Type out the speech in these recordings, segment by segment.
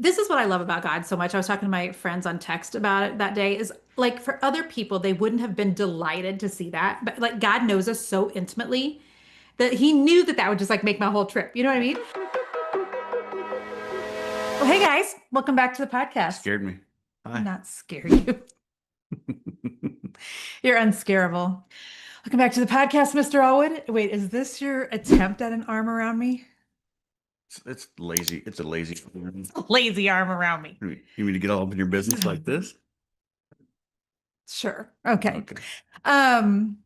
this is what I love about God so much. I was talking to my friends on text about it that day, is like for other people, they wouldn't have been delighted to see that. But like God knows us so intimately that he knew that that would just like make my whole trip. You know what I mean? Well, hey guys, welcome back to the podcast. Scared me. Hi. Not scare you. You're unscarable. Welcome back to the podcast, Mr. Allwood. Wait, is this your attempt at an arm around me? It's lazy. It's a lazy. Lazy arm around me. You mean to get all up in your business like this? Sure. Okay. Okay. I'm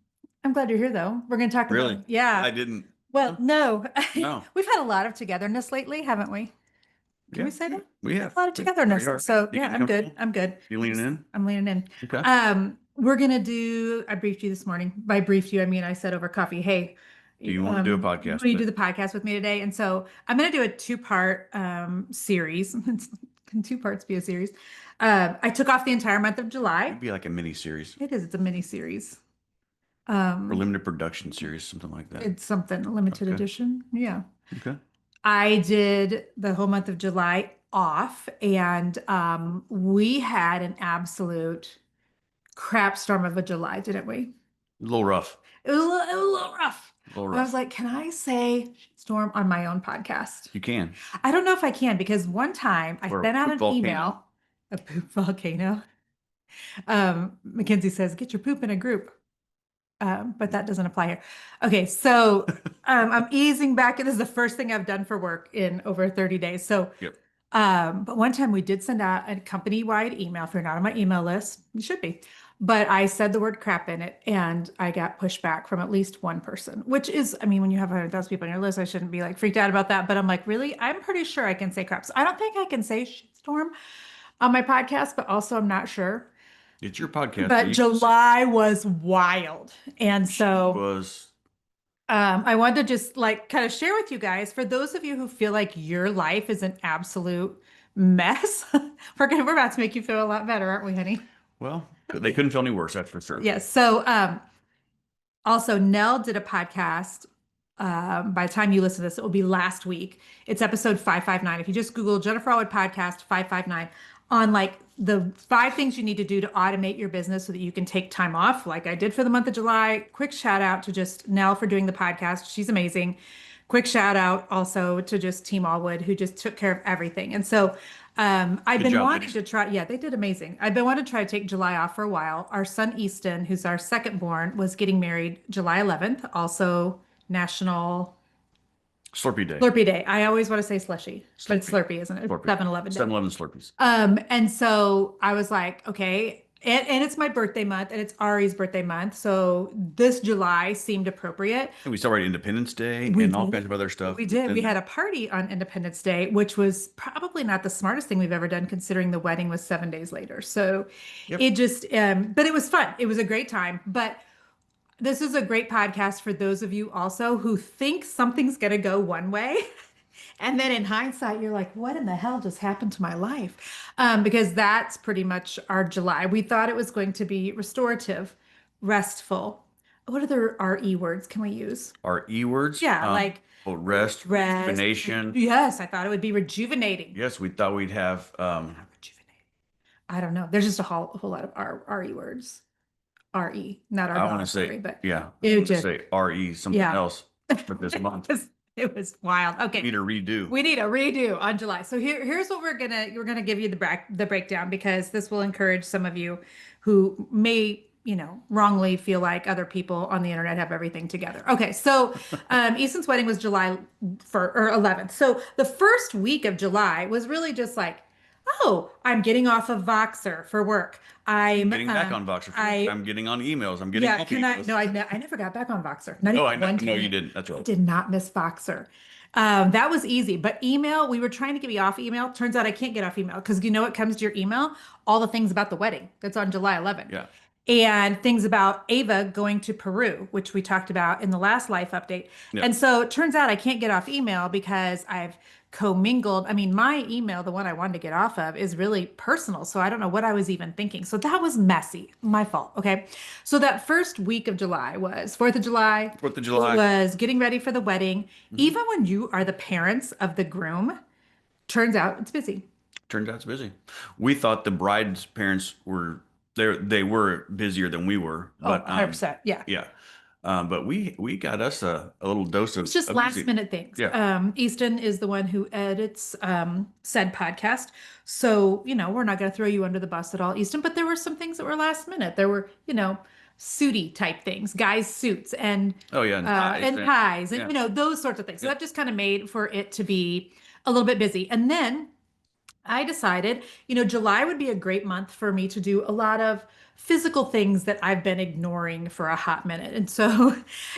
glad you're here though. We're going to talk Really? about, yeah. I didn't. Well, no. No. We've had a lot of togetherness lately, haven't we? Can we say that? We have A lot of togetherness. We are. So You yeah, I'm good. comfortable? I'm good. You leaning in? I'm leaning in. Okay. We're gonna do, I briefed you this morning. By briefed you, I mean I said over coffee, hey, Do you want to do a podcast? will you do the podcast with me today? And so I'm gonna do a two-part series. Can two parts be a series? I took off the entire month of July. It'd be like a mini series It is, it's a mini series. or limited production series, something like that. It's something limited Okay. edition. Yeah. Okay. I did the whole month of July off, and we had an absolute crap storm of a July, didn't we? A little rough. It was a little rough. A little I was rough. like, can I say storm on my own podcast? You can. I don't know if I can, because one time I Or a sent out poop an volcano. email, a poop volcano. Mackenzie says, get your poop in a group. But that doesn't apply here. Okay, so I'm easing back. This is the first thing I've done for work in over 30 days. So, Yep. but one time we did send out a company-wide email. If you're not on my email list, you should be. But I said the word crap in it, and I got pushback from at least one person, which is, I mean, when you have 100,000 people on your list, I shouldn't be like freaked out about that. But I'm like, really? I'm pretty sure I can say crap. So I don't think I can say shitstorm on my podcast, but also I'm not sure. It's your podcast. But July was wild. And so was I wanted to just like kind of share with you guys, for those of you who feel like your life is an absolute mess, we're about to make you feel a lot better, aren't we, honey? well, they couldn't feel any worse, that's for sure. Yes. So also Nell did a podcast. By the time you listen to this, it will be last week. It's episode 559. If you just Google Jennifer Allwood podcast 559 on like the 5 things you need to do to automate your business so that you can take time off, like I did for the month of July. Quick shout out to just Nell for doing the podcast. She's amazing. Quick shout out also to just Team Allwood, who just took care of everything. And so I've Good been job, wanting ladies. to try, yeah, they did amazing. I've been wanting to try to take July off for a while. Our son Easton, who's our second born, was getting married July 11th, also National Slurpee Day. Slurpee Day. I always want to say slushy, but it's Slurpee, isn't it? Slurpee. 7-Eleven Day. 7-Eleven Slurpees. And so I was like, okay, and it's my birthday month, and it's Ari's birthday month, so this July seemed appropriate. And we celebrated Independence Day We and all did. kinds of other stuff. We did. We And had a party on Independence Day, which was probably not the smartest thing we've ever done, considering the wedding was 7 days later. So Yep. it just, but it was fun. It was a great time. But this is a great podcast for those of you also who think something's going to go one way. And then in hindsight, you're like, what in the hell just happened to my life? Because that's pretty much our July. We thought it was going to be restorative, restful. What other RE words can we use? our E words. Yeah, like rest, rejuvenation. Yes, I thought it would be rejuvenating. Yes, we thought we'd have Not rejuvenating. I don't know. There's just a whole lot of RE words. RE, not our I dog, want to say, sorry, but yeah, it I want to just- say RE something Yeah. else for this month. it was wild. Okay. Need a redo. We need a redo on July. So here's what we're gonna give you the breakdown, because this will encourage some of you who may, wrongly feel like other people on the internet have everything together. Okay, so Easton's wedding was July 11th. So the first week of July was really just like, oh, I'm getting off of Voxer for work. I'm Getting back on Voxer. I'm getting on emails. I'm getting yeah. off Can I? emails. No, I never got back on Voxer. Not Oh, even I know. one No, time. you didn't. That's I right. did not miss Voxer. That was easy. But email, we were trying to get me off email. Turns out I can't get off email, because you know what comes to your email? All the things about the wedding that's on July 11th. Yeah. And things about Ava going to Peru, which we talked about in the last life update. Yeah. And so it turns out I can't get off email because I've commingled. I mean, my email, the one I wanted to get off of, is really personal. So I don't know what I was even thinking. So that was messy. My fault. Okay. So that first week of July was 4th of July. 4th of July. Was getting ready for the wedding. Even when you are the parents of the groom, turns out it's busy. Turned out it's busy. We thought the bride's parents were they were busier than we were, Oh, but 100%. Yeah. yeah. But we got us a little dose It's just of last busy. minute things. Yeah. Easton is the one who edits said podcast. So, we're not going to throw you under the bus at all, Easton, but there were some things that were last minute. There were, suity type things, guys' suits Oh yeah, and ties. and ties and, Yeah. those sorts of things. So Yeah. that just kind of made for it to be a little bit busy. And then I decided, July would be a great month for me to do a lot of physical things that I've been ignoring for a hot minute. And so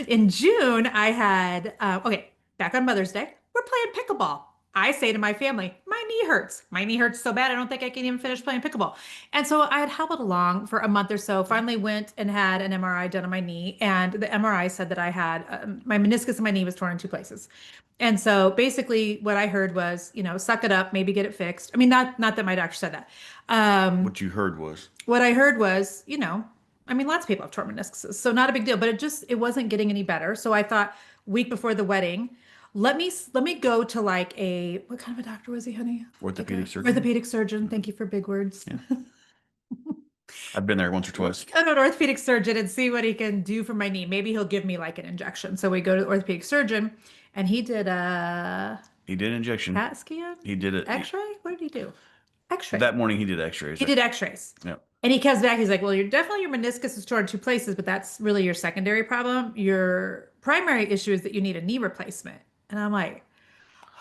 in June, I had, okay, back on Mother's Day, we're playing pickleball. I say to my family, my knee hurts. My knee hurts so bad, I don't think I can even finish playing pickleball. And so I had hobbled along for a month or so, finally went and had an MRI done on my knee. And the MRI said that I had my meniscus in my knee was torn in two places. And so basically what I heard was, suck it up, maybe get it fixed. I mean, not that my doctor said that. What you heard was What I heard was, I mean, lots of people have torn meniscuses, so not a big deal, but it wasn't getting any better. So I thought week before the wedding, let me go to like what kind of a doctor was he, honey? Like orthopedic a surgeon. orthopedic surgeon. Thank you for big words. Yeah. I've been there once or twice. Go to an orthopedic surgeon and see what he can do for my knee. Maybe he'll give me like an injection. So we go to the orthopedic surgeon and he did a He did injection. CAT scan? He did it. X-ray? What did he do? X-ray. That morning he did X-rays. He did X-rays. Yeah. And he comes back, he's like, well, you're definitely your meniscus is torn in two places, but that's really your secondary problem. Your primary issue is that you need a knee replacement. And I'm like,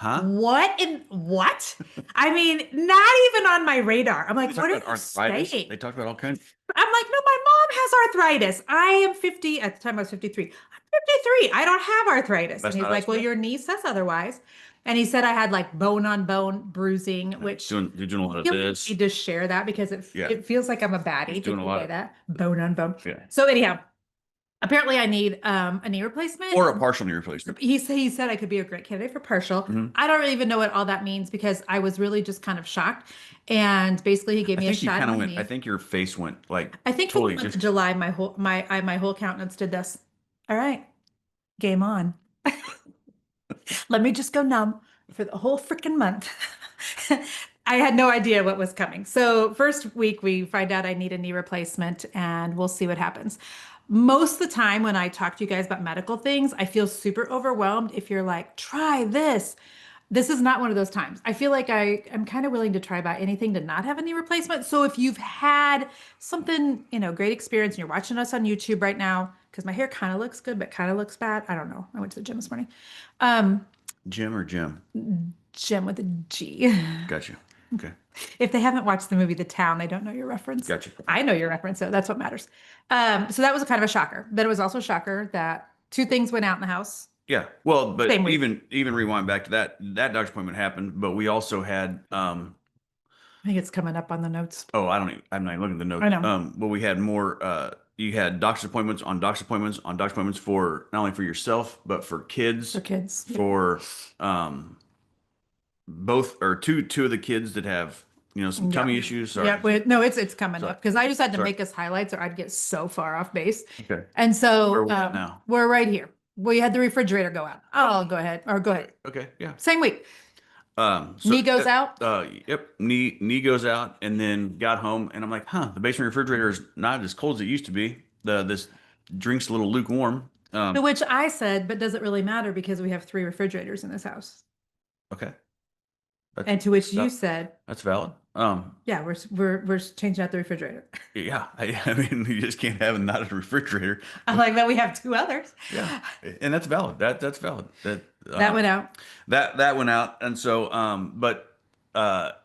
Huh? what in what? I mean, not even on my radar. I'm like, They what talked are about you arthritis. saying? They talked about all kinds. I'm like, no, my mom has arthritis. I am 50. At the time I was 53. I'm 53. I don't have arthritis. That's And he's not like, well, us. your knee says otherwise. And he said I had like bone on bone bruising, which You're doing a lot I of feel like this. we need to share that because Yeah. it feels like I'm a baddie He's to doing a lot say of- that. Bone on bone. Yeah. So anyhow, apparently I need a knee replacement. Or a partial knee replacement. He said I could be a great candidate for partial. Mhm. I don't really even know what all that means because I was really just kind of shocked. And basically he gave I me a think you shot kind in of my went. knee. I think your face went like I think for totally the month just. of July, my whole countenance did this. All right, game on. Let me just go numb for the whole freaking month. I had no idea what was coming. So first week we find out I need a knee replacement and we'll see what happens. Most of the time when I talk to you guys about medical things, I feel super overwhelmed if you're like, try this. This is not one of those times. I feel like I'm kind of willing to try about anything to not have a knee replacement. So if you've had something, great experience and you're watching us on YouTube right now, because my hair kind of looks good, but kind of looks bad. I don't know. I went to the gym this morning. Jim or Jim? Gym with a G. Got you. Okay. If they haven't watched the movie The Town, they don't know your reference. Gotcha. I know your reference, so that's what matters. So that was a kind of a shocker. But it was also a shocker that two things went out in the house. Yeah. Well, but Same week. even rewind back to that doctor's appointment happened, but we also had I think it's coming up on the notes. oh, I'm not even looking at the notes. I know. But we had more you had doctor's appointments on doctor's appointments on doctor's appointments for not only for yourself, but for kids. For kids. For both or two of the kids that have, some tummy Yeah. issues. Sorry. Yeah, no, it's coming Sorry. up because I just had to Sorry. make us highlights or I'd get so far off base. Okay. And so Where are we at now? we're right here. We had the refrigerator go out. Oh, go ahead. Okay. Yeah. Same week. So Knee goes out? Yep. Knee goes out, and then got home, and I'm like, the basement refrigerator is not as cold as it used to be. This drink's a little lukewarm. To which I said, but does it really matter because we have 3 refrigerators in this house? Okay. And to which you that- said, That's valid. yeah, we're changing out the refrigerator. Yeah. I mean, you just can't have not a refrigerator. I'm like, but we have 2 others. Yeah, and that's valid. That's valid. That went out. That went out, and so but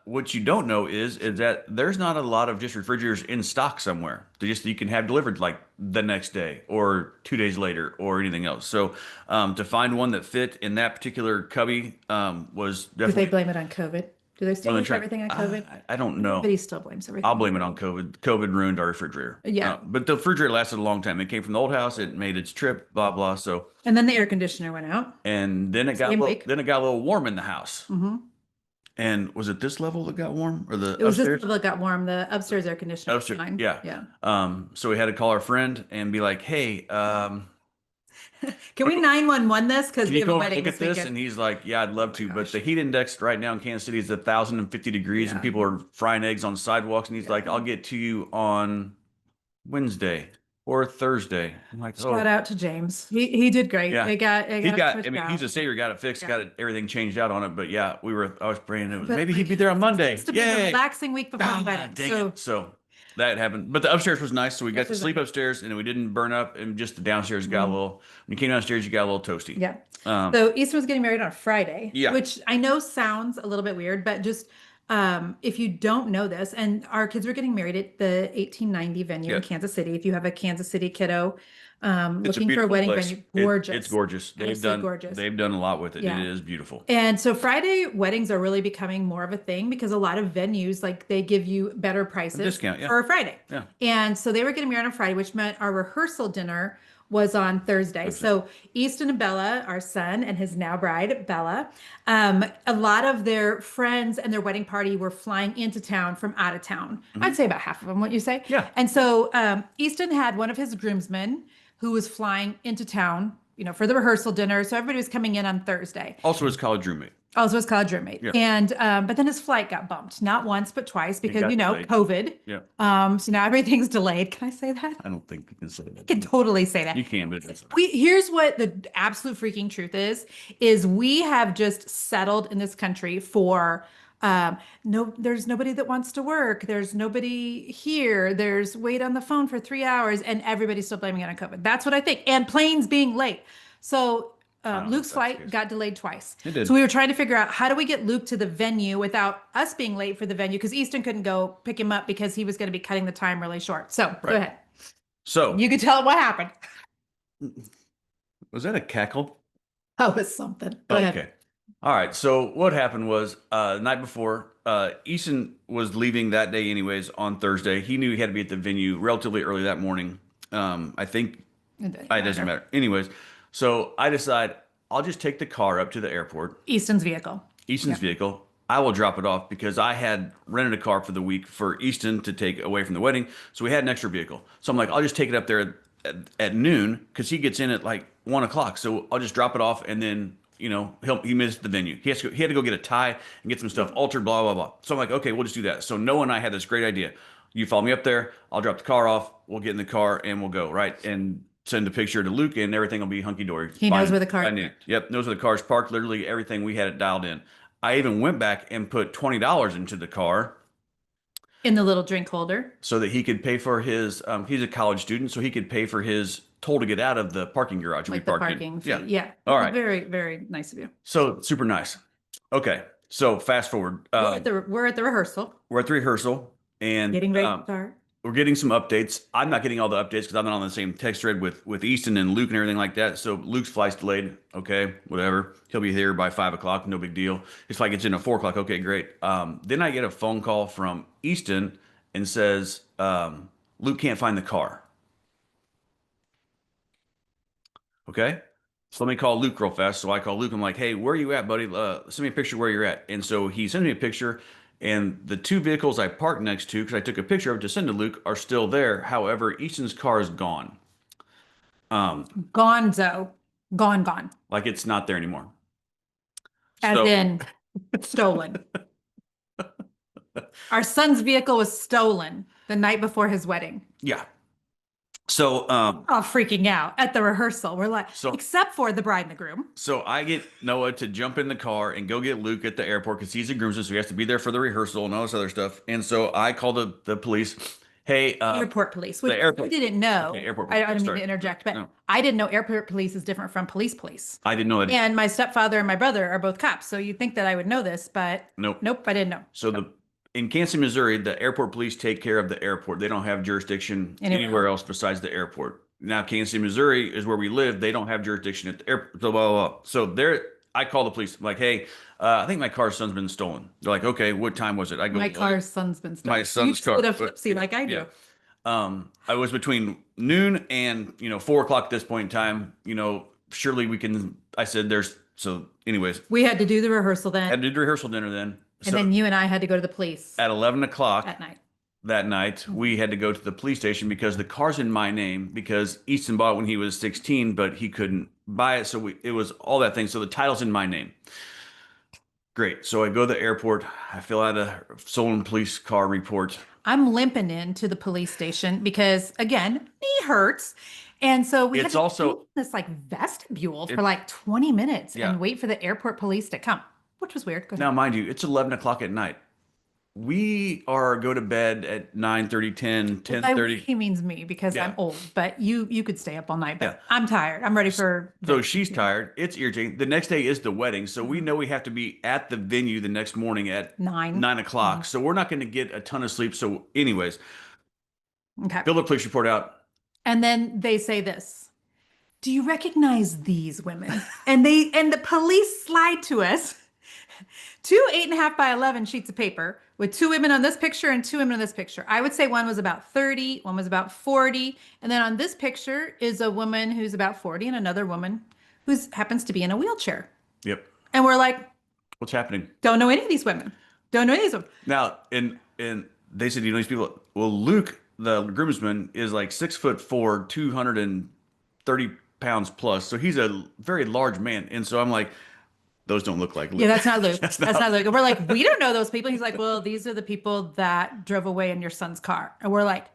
what you don't know is that there's not a lot of just refrigerators in stock somewhere. They just you can have delivered like the next day or 2 days later or anything else. So to find one that fit in that particular cubby was Do they definitely. blame it on COVID? Do they still Well, blame everything on COVID? I don't know. Everybody still blames everything. I'll blame it on COVID. COVID ruined our refrigerator. Yeah. But the refrigerator lasted a long time. It came from the old house. It made its trip. Blah blah. So And then the air conditioner went out. and then it got Same a little, week. then it got a little warm in the house. hmm And was it this level that got warm or the It was upstairs? just that got warm. The upstairs air conditioner was Upstairs, fine. yeah. Yeah. So we had to call our friend and be like, "Hey, Can we 911 this? Because Can we you have a go over and wedding look at this this? weekend. And he's like, yeah, I'd Oh love my to. But gosh. the heat index right now in Kansas City is 1,050 degrees and Yeah. people are frying eggs on sidewalks. And he's like, Yeah. I'll get to you on Wednesday or Thursday. I'm like, Shout oh, out to James. He did great. yeah. It He got got, I pushed mean, he's out. a savior, got it fixed, Yeah. got it, everything changed out on it. But yeah, I was praying it was But maybe he'd like be there on it's Monday. supposed to be the Yay. relaxing week before the Ah, wedding. dang it. So So that happened. But the upstairs was nice. So we got yes, to sleep upstairs and we didn't burn up. And just the downstairs got a Mhm. little, when you came downstairs, you got a little toasty. Yeah. Um, So Easter was getting married on a Friday, yeah. which I know sounds a little bit weird, but just if you don't know this, and our kids were getting married at the 1890 venue Yeah. in Kansas City. If you have a Kansas City kiddo It's a looking for a beautiful wedding place. venue, It's gorgeous, gorgeous. absolutely gorgeous. They've done a lot with it. It Yeah. is beautiful. And so Friday weddings are really becoming more of a thing because a lot of venues like they give you better A prices discount, yeah. for a Friday. Yeah. And so they were getting married on Friday, which meant our rehearsal dinner was on Thursday. Thursday. So Easton and Bella, our son and his now bride, Bella, a lot of their friends and their wedding party were flying into town from out of town. I'd say about half of them, what you say? Yeah. And so Easton had one of his groomsmen who was flying into town, for the rehearsal dinner. So everybody was coming in on Thursday. Also his college roommate. Also his college roommate. Yeah. And but then his flight got bumped, not once but twice because got delayed. COVID. Yeah. So now everything's delayed. Can I say that? I don't think you can say I that. can totally say that. You can, but it's Here's what the absolute freaking truth is we have just settled in this country for no, there's nobody that wants to work. There's nobody here. There's wait on the phone for 3 hours and everybody's still blaming it on COVID. That's what I think. And planes being late. So don't know Luke's if that's the flight case. got delayed twice. It did. So we were trying to figure out how do we get Luke to the venue without us being late for the venue because Easton couldn't go pick him up because he was going to be cutting the time really short. So go Right. ahead. So You can tell him what happened. was that a cackle? That was something. Go ahead. Okay. All right. So what happened was the night before, Easton was leaving that day anyways on Thursday. He knew he had to be at the venue relatively early that morning. I think it doesn't matter. Anyways, so I decide I'll just take the car up to the airport, Easton's vehicle. Easton's vehicle. I will drop it off because I had rented a car for the week for Easton to take away from the wedding. So we had an extra vehicle. So I'm like, I'll just take it up there at noon because he gets in at like 1 o'clock. So I'll just drop it off and then, he missed the venue. He had to go get a tie and get some stuff altered, blah, blah, blah. So I'm like, okay, we'll just do that. So Noah and I had this great idea. You follow me up there. I'll drop the car off. We'll get in the car and we'll go, right? And send a picture to Luke and everything will be hunky-dory. He knows where the car is. Yep, knows where the car's parked. Literally everything we had it dialed in. I even went back and put $20 into the car In the little drink holder. so that he could pay for his, he's a college student, so he could pay for his toll to get out of the parking garage we Like the parked parking in. fee. Yeah. Yeah. All right. Very, very nice of you. So super nice. Okay. So fast forward. We're at the rehearsal. We're at the rehearsal and Getting ready to start. we're getting some updates. I'm not getting all the updates because I'm not on the same text thread with Easton and Luke and everything like that. So Luke's flight's delayed. Okay, whatever. He'll be here by 5 o'clock. No big deal. His flight gets in at 4 o'clock. Okay, great. Then I get a phone call from Easton and says Luke can't find the car. Okay. So let me call Luke real fast. So I call Luke. I'm like, hey, where are you at, buddy? Send me a picture where you're at. And so he sends me a picture. And the two vehicles I parked next to, because I took a picture of it to send to Luke, are still there. However, Easton's car is gone. Gonzo. Gone. Like it's not there anymore. As So- in stolen. Our son's vehicle was stolen the night before his wedding. Yeah. So All freaking out at the rehearsal. We're like, So- except for the bride and the groom. so I get Noah to jump in the car and go get Luke at the airport because he's a groomsman, so he has to be there for the rehearsal and all this other stuff. And so I call the police. Hey, Airport police, which the airport- I didn't know. Okay, airport I police, don't mean sorry. to interject, but No. I didn't know airport police is different from police. I didn't know that. And my stepfather and my brother are both cops, so you'd think that I would know this, but Nope. nope, I didn't know. So in Kansas City, Missouri, the airport police take care of the airport. They don't have jurisdiction Anywhere anywhere else besides the airport. Now, Kansas City, Missouri is where we live. They don't have jurisdiction at the airport. Blah, blah, blah. So I call the police. I'm like, hey, I think my car's son's been stolen. They're like, okay, what time was it? I go, My car's son's been stolen. My son's You just car. did a flipsy like I do. Yeah. I was between noon and 4 o'clock at this point in time. Surely we can. I said, so. Anyways, We had to do the rehearsal then, I did rehearsal dinner then. and then you and I had to go to the police At 11 o'clock, at night. that night, Mhm. we had to go to the police station because the car's in my name because Easton bought it when he was 16, but he couldn't buy it. So it was all that thing. So the title's in my name. Great. So I go to the airport. I fill out a stolen police car report. I'm limping into the police station because, again, knee hurts. And so we had It's to stand in also, this like vestibule for it, like 20 minutes yeah. and wait for the airport police to come, which was weird. Go ahead. Now, mind you, it's 11 o'clock at night. We are go to bed at 9:30, 10, Well, by we, 10:30. he means me because I'm Yeah. old, but you could stay up all night, Yeah. but I'm tired. I'm ready for So bed. she's tired. It's irritating. The next day is the wedding. So we Mhm. know we have to be at the venue the next morning at 9. 9 o'clock. Mhm. So we're not going to get a ton of sleep. So, anyways, Okay. fill the police report out. And then they say this. Do you recognize these women? And the police slide to us two 8.5 by 11 sheets of paper with two women on this picture and two women on this picture. I would say one was about 30, one was about 40. And then on this picture is a woman who's about 40 and another woman who happens to be in a wheelchair. Yep. And we're like, What's happening? don't know any of these women. Don't know any of these women. Now, and they said, you know, these people, well, Luke, the groomsman, is like 6'4", 230 pounds plus. So he's a very large man. And so I'm like, those don't look like Yeah, Luke. that's not Luke. That's That's not. not Luke. And we're like, we don't know those people. He's like, well, these are the people that drove away in your son's car. And we're like,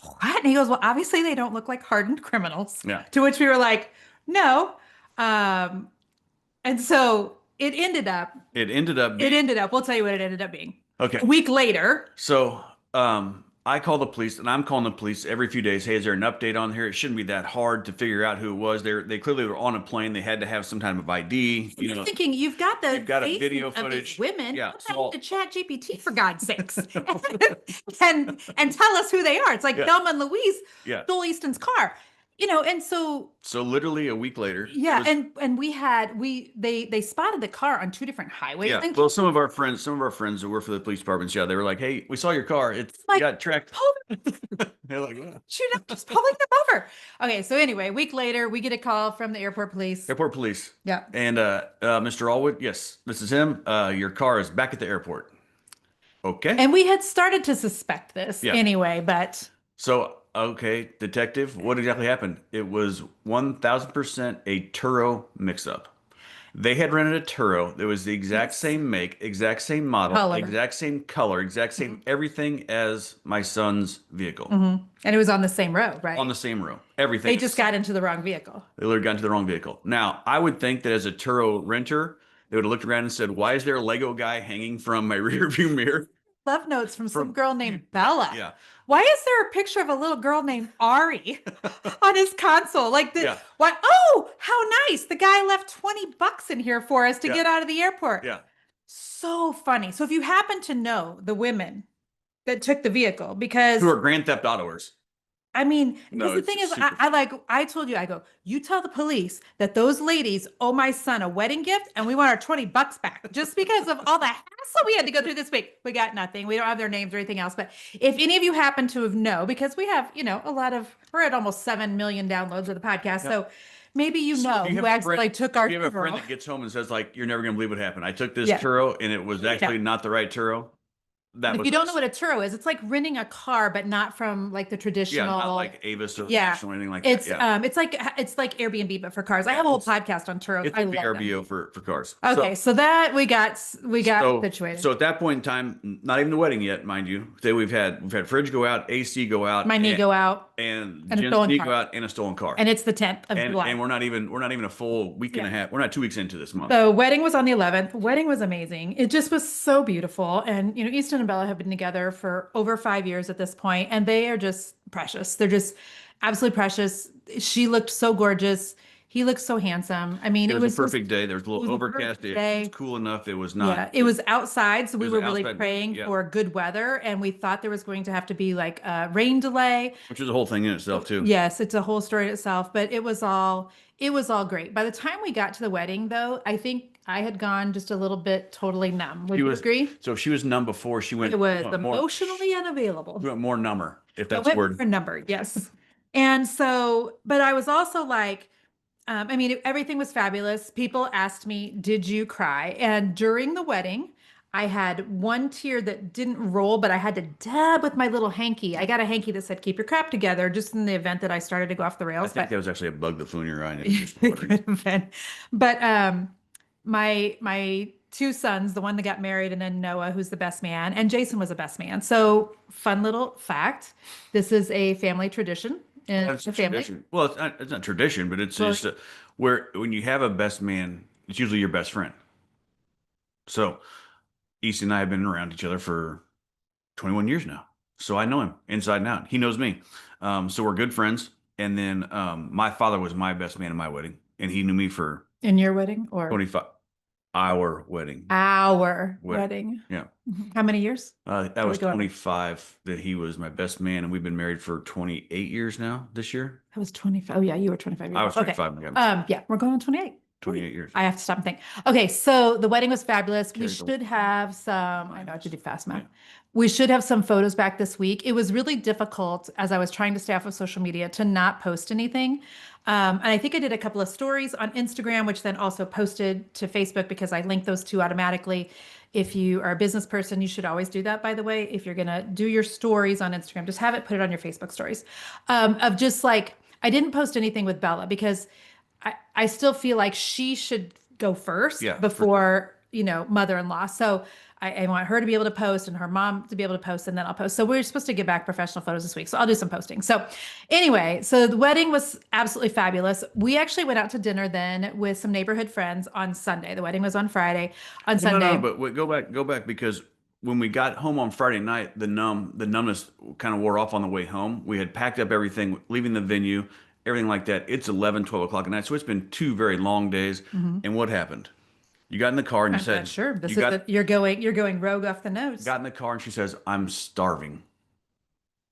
what? And he goes, well, obviously they don't look like hardened criminals. Yeah. To which we were like, no. Um, and so It ended up being it ended up, we'll tell you what it ended up being. A okay. week later, So, I call the police, and I'm calling the police every few days. Hey, is there an update on here? It shouldn't be that hard to figure out who it was. They clearly were on a plane. They had to have some kind of ID. You you're know, thinking you've got the you've got a faces video of these footage. women. Yeah. Put So, that into Chat GPT for God's sakes, and tell us who they are. It's like yeah, Thelma and Louise yeah. stole Easton's car, and so So literally a week later, it yeah, was and they spotted the car on two different highways. yeah. And Well, some of our friends who work for the police departments, yeah, they were like, "Hey, we saw your car. It's I'm like, got tracked." pull They're like, "Yeah." shoot up, just pulling them over. Okay, so anyway, a week later, we get a call from the airport police. Airport police. Yeah. And Mr. Allwood, yes, this is him. Your car is back at the airport. Okay. And we had started to suspect this Yeah. anyway, but So, okay, detective, what exactly happened? It was 1000% a Turo mix-up. They had rented a Turo that was the exact yes, same make, exact same model, color. exact same color, exact Hmm. same everything as my son's vehicle Hmm. And it was on the same road, on right? the same row. Everything. They just got into the wrong vehicle. They literally got into the wrong vehicle. Now, I would think that as a Turo renter, they would have looked around and said, "Why is there a Lego guy hanging from my rear view mirror?" Love notes from some From girl named Bella. yeah, Why is there a picture of a little girl named Ari on his console? Like the yeah, why? Oh, how nice! The guy left $20 in here for us to yeah, get out of the airport. yeah. So funny. So if you happen to know the women that took the vehicle, Who because are Grand Theft Autoers? I mean, because No, the it's thing is, super. I told you, I go, you tell the police that those ladies owe my son a wedding gift and we want our $20 back just because of all the hassle we had to go through this week. We got nothing. We don't have their names or anything else. But if any of you happen to have know, because we have, we're at almost 7 million downloads of the podcast. Yep. So maybe you So know if you have who a friend, actually took if our you have a friend Turo. that gets home and says like, "You're never gonna believe what happened. I took this Yeah. Turo and it was actually Yeah. not the right Turo." That And if was you don't know us. what a Turo is, it's like renting a car, but not from like the Yeah, not traditional. like Avis or Yeah. National or anything like that. It's Yeah, it's like Airbnb but for cars. I yeah. have a whole podcast on Turos. It's I a love them. VRBO for cars. Okay, so that we got situated. So at that point in time, not even the wedding yet, mind you. Say we've had fridge go out, AC go out, My knee go out and and a Jen's stolen knee car. go out, and a stolen car. And it's the 10th of And July. we're not even a full week and a Yeah. half. We're not 2 weeks into this month. The wedding was on the 11th. Wedding was amazing. It just was so beautiful. And, Easton and Bella have been together for over 5 years at this point, and they are just precious. They're just absolutely precious. She looked so gorgeous. He looked so handsome. I mean, It it was a was just, perfect day. There was a it little was a overcast. perfect It was day. cool enough. It was Yeah, not. it was outside, so It we was were an really outside. praying Yeah, for good weather, and we thought there was going to have to be like a rain delay. which is a whole thing in itself too. Yes, it's a whole story in itself, but it was all great. By the time we got to the wedding, though, I think I had gone just a little bit totally numb. Would She you was agree? so if she was numb before. She went It was more. emotionally She unavailable. went more number, if I that's the went word. for numbered, yes. And so, but I was also like, everything was fabulous. People asked me, "Did you cry?" And during the wedding, I had one tear that didn't roll, but I had to dab with my little hanky. I got a hanky that said, keep your crap together, just in the event that I started to go off the I rails. think But that was actually a bug that flew in your eye and it it just could watered. have been. But my two sons, the one that got married, and then Noah, who's the best man, and Jason was a best man. So fun little fact. This is a family tradition in That's a the family. tradition. Well, it's not tradition, but it's Well, just where when you have a best man, it's usually your best friend. So Easton and I have been around each other for 21 years now. So I know him inside and out. He knows me. So we're good friends. And then my father was my best man in my wedding, and he knew me for in your wedding or 25 our wedding. our Wedding. wedding? Yeah. How many years That are we was going? 25 that he was my best man, and we've been married for 28 years now this year. I was 25. Oh, yeah, you were 25 years I old. was Okay. 25 and got Yeah, we're going on 28. 28 years. I have to stop and think. Okay, so the wedding was fabulous. We Carries a should have some, I know I have to do fast math. Yeah. We should have some photos back this week. It was really difficult as I was trying to stay off of social media to not post anything. And I think I did a couple of stories on Instagram, which then also posted to Facebook because I linked those two automatically. If you are a business person, you should always do that, by the way. If you're going to do your stories on Instagram, just have it, put it on your Facebook stories. Of just like, I didn't post anything with Bella because I still feel like she should go first Yeah, before, mother-in-law. So I want her to be able to post and her mom to be able to post, and then I'll post. So we're supposed to get back professional photos this week. So I'll do some posting. So anyway, so the wedding was absolutely fabulous. We actually went out to dinner then with some neighborhood friends on Sunday. The wedding was on Friday. On Well, no, Sunday, but wait, go back because when we got home on Friday night, the numbness kind of wore off on the way home. We had packed up everything, leaving the venue, everything like that. It's 11, 12 o'clock at night, so it's been two very long days. And what happened? You got in the car and you I'm said, not sure. you got You're going rogue off the nose. got in the car and she says, "I'm starving."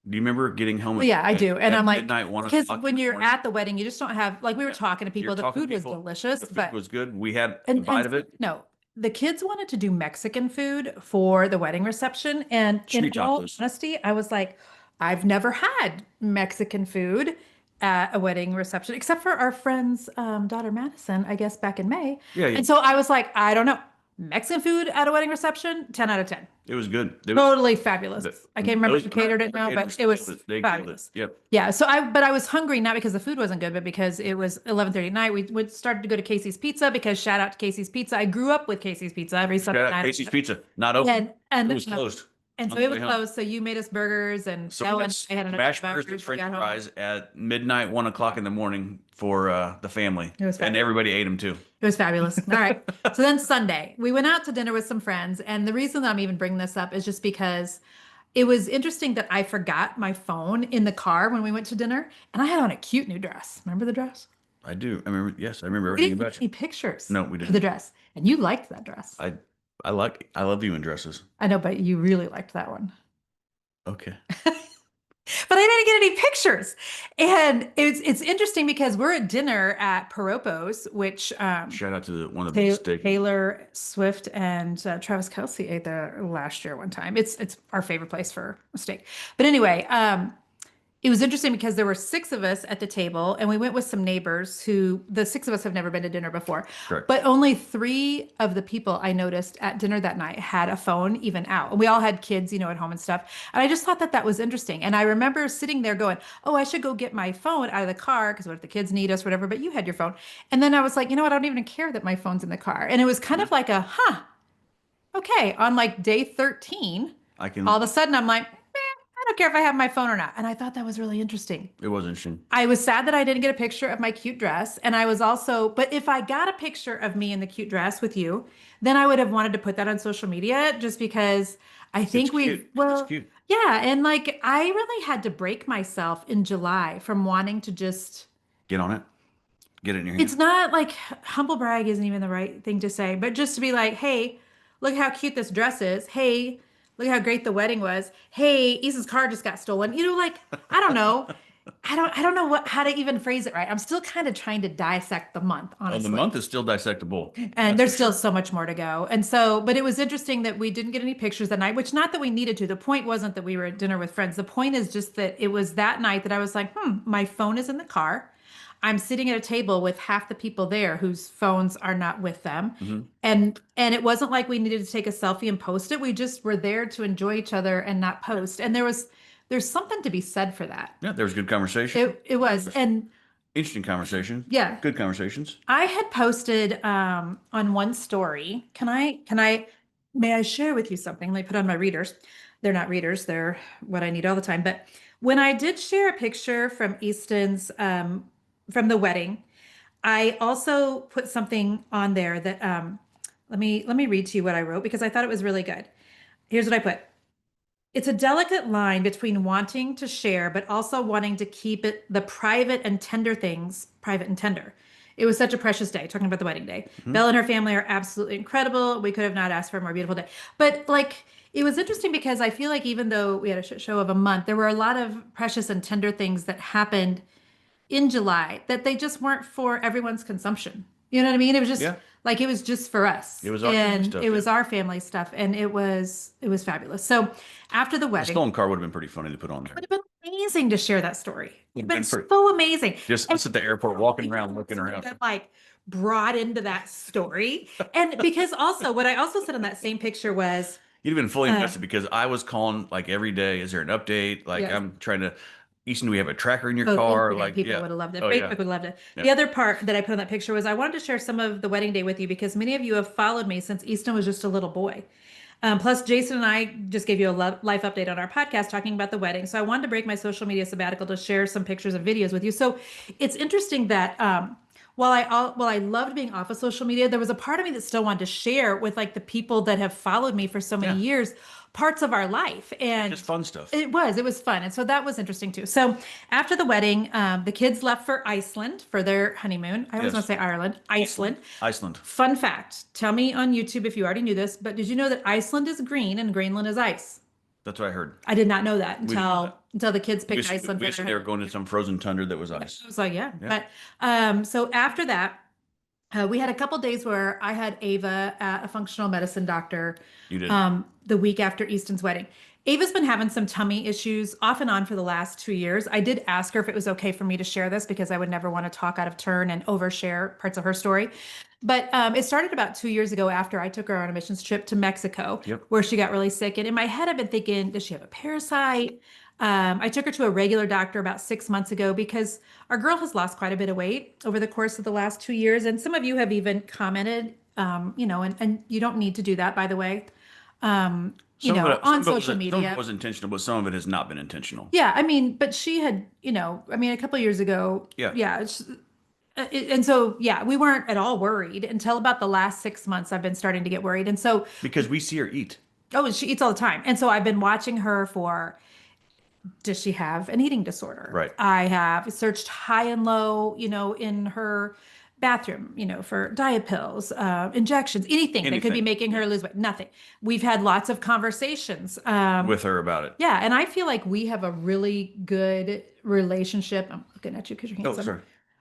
Do you remember getting home Well, yeah, I do. And at I'm like, midnight, one because o'clock in when the you're morning? at the wedding, you just don't have, like, we were Yeah. talking to You're people. The talking food to was people. delicious, The food but, was good. We had a and bite of it. no, the kids wanted to do Mexican food for the wedding reception. And in Street all tacos. honesty, I was like, I've never had Mexican food at a wedding reception, except for our friend's daughter Madison, I guess back in May. Yeah, yeah. And so I was like, I don't know. Mexican food at a wedding reception, 10 out of 10. It was good. Totally fabulous. The, I can't remember those who catered it our now, caterers but it killed was it. They killed it. fabulous. Yep. Yeah. But I was hungry, not because the food wasn't good, but because it was 11:30 at night. We started to go to Casey's Pizza because shout out to Casey's Pizza. I grew up with Casey's Pizza every Shout Sunday out night. Casey's Pizza. Not open. And It was closed so on the it way was home. closed. So you made us burgers and So we Belle got and I had another smashed burgers and burgers. We French got home. fries at midnight, 1 o'clock in the morning for the family, It was and fabulous. everybody ate them too. It was fabulous. All right. So then Sunday, we went out to dinner with some friends. And the reason that I'm even bringing this up is just because it was interesting that I forgot my phone in the car when we went to dinner. And I had on a cute new dress. Remember the dress? I do. I remember. Yes, I remember We everything didn't about get you. any pictures No, we of the didn't. dress. And you liked that dress. I love you in dresses. I know, but you really liked that one. Okay. But I didn't get any pictures. And it's interesting because we're at dinner at Paropo's, which Shout out to one of the best steak. Taylor Swift and Travis Kelce ate there last year one time. It's our favorite place for a steak. But anyway, it was interesting because there were six of us at the table, and we went with some neighbors who the six of us have never been to dinner before. Correct. But only three of the people I noticed at dinner that night had a phone even out. And we all had kids, at home and stuff. And I just thought that that was interesting. And I remember sitting there going, oh, I should go get my phone out of the car because what if the kids need us, whatever. But you had your phone. And then I was like, you know what? I don't even care that my phone's in the car. And it was kind of like okay. On like day 13, I can. all of a sudden I'm like, I don't care if I have my phone or not. And I thought that was really interesting. It was interesting. I was sad that I didn't get a picture of my cute dress. And I was also, but if I got a picture of me in the cute dress with you, then I would have wanted to put that on social media just because I think cute. It's cute. yeah. And like, I really had to break myself in July from wanting to just, Get on it. Get it in your hand. it's not like humble brag isn't even the right thing to say, but just to be like, hey, look how cute this dress is. Hey, look how great the wedding was. Hey, Isa's car just got stolen. Like, I don't know. I don't know how to even phrase it right. I'm still kind of trying to dissect the month, Oh, honestly. the month is still dissectable. And there's still so much more to go. And so, but it was interesting that we didn't get any pictures that night, which not that we needed to. The point wasn't that we were at dinner with friends. The point is just that it was that night that I was like, my phone is in the car. I'm sitting at a table with half the people there whose phones are not with them. Hmm. And it wasn't like we needed to take a selfie and post it. We just were there to enjoy each other and not post. And there's something to be said for that. Yeah, there was good conversation. It was. There's And interesting conversation. yeah, Good conversations. I had posted on one story. Can I may I share with you something? Let me put on my readers. They're not readers, they're what I need all the time. But when I did share a picture from Easton's from the wedding, I also put something on there that let me read to you what I wrote because I thought it was really good. Here's what I put. It's a delicate line between wanting to share, but also wanting to keep it the private and tender things private and tender. It was such a precious day, talking about the wedding day. Hmm. Belle and her family are absolutely incredible. We could have not asked for a more beautiful day. But like, it was interesting because I feel like even though we had a shit show of a month, there were a lot of precious and tender things that happened in July that they just weren't for everyone's consumption. You know what I mean? It was just Yeah, like it was just for us. it was our family And stuff. it Yeah. was our family stuff and it was fabulous. So after the The wedding, stolen car would have been pretty funny to put on it there. would have been amazing to share that story. It would have Would have been been pretty. so amazing. Just And us at the airport, walking around, looking would have around. been like brought into that story. And because also what I also said on that same picture was You'd have been fully uh invested because I was calling like every day. Is there an update? Like yes. I'm trying to. Easton, do we have a tracker in your Oh, car? Instagram Like, people yeah. would have loved it. Oh Facebook yeah. would have loved it. Yeah. The other part that I put on that picture was I wanted to share some of the wedding day with you because many of you have followed me since Easton was just a little boy. Plus, Jason and I just gave you a life update on our podcast talking about the wedding. So I wanted to break my social media sabbatical to share some pictures and videos with you. So it's interesting that while I loved being off of social media, there was a part of me that still wanted to share with like the people that have followed me for so many Yeah. years parts of our life. And Just fun stuff. it was fun. And so that was interesting too. So after the wedding, the kids left for Iceland for their honeymoon. I always want Yes. to say Ireland, Iceland. Iceland. Fun fact, tell me on YouTube if you already knew this, but did you know that Iceland is green and Greenland is ice? That's what I heard. I did not know that We didn't know until the kids We picked just, Iceland we for just their they were honeymoon. going to some frozen tundra that was ice. So yeah, Yeah, but so after that, we had a couple days where I had Ava at a functional medicine doctor you did. the week after Easton's wedding. Ava's been having some tummy issues off and on for the last 2 years. I did ask her if it was okay for me to share this because I would never want to talk out of turn and overshare parts of her story. But it started about 2 years ago after I took her on a missions trip to Mexico, Yep. where she got really sick. And in my head, I've been thinking, does she have a parasite? I took her to a regular doctor about 6 months ago because our girl has lost quite a bit of weight over the course of the last 2 years. And some of you have even commented, and you don't need to do that, by the way, on social Some of it media. was intentional, but some of it has not been intentional. Yeah, I mean, but she had, I mean, a couple years ago, Yeah, yeah. And so, yeah, we weren't at all worried until about the last 6 months. I've been starting to get worried. And so, because we see her eat. oh, she eats all the time. And so I've been watching her for does she have an eating disorder? Right. I have searched high and low, in her bathroom, for diet pills, injections, anything that could be Anything. making her Yeah. lose weight. Nothing. We've had lots of conversations. With her about it. Yeah, and I feel like we have a really good relationship. I'm looking at you because you're Oh, handsome. sorry.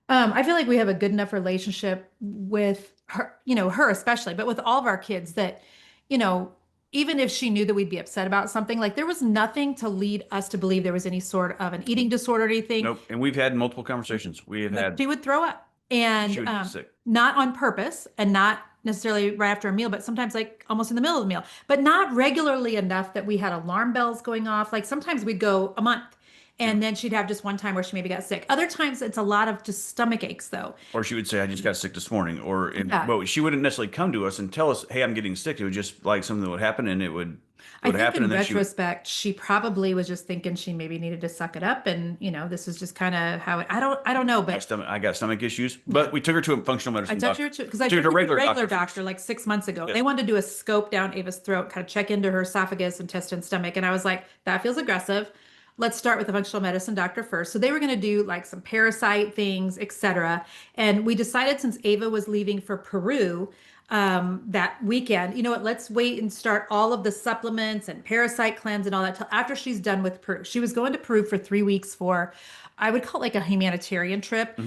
I feel like we have a good enough relationship with her, her especially, but with all of our kids that, you know, even if she knew that we'd be upset about something, like there was nothing to lead us to believe there was any sort of an eating disorder or anything. Nope. And we've had multiple conversations. We have But had. she would throw up She and would get sick. not on purpose and not necessarily right after a meal, but sometimes like almost in the middle of the meal, but not regularly enough that we had alarm bells going off. Like sometimes we'd go a month and then she'd have just one time where she maybe got sick. Other times it's a lot of just stomach aches though. Or she would say, "I just got sick this morning," Yeah. but she wouldn't necessarily come to us and tell us, "Hey, I'm getting sick." It would just like something that would happen, and it would I think happen, in and then she would. retrospect, she probably was just thinking she maybe needed to suck it up, and this is just kind of how I don't know, but I got stomach issues, but we took her to a functional I medicine took doctor. her to because I Took took her her to a to a regular doctor doctor like 6 months ago. Yes. They wanted to do a scope down Ava's throat, kind of check into her esophagus, intestine, stomach, and I was like, that feels aggressive. Let's start with the functional medicine doctor first. So they were going to do like some parasite things, etc. And we decided since Ava was leaving for Peru that weekend, you know what, let's wait and start all of the supplements and parasite cleanse and all that till after she's done with Peru. She was going to Peru for 3 weeks for, I would call it like a humanitarian trip.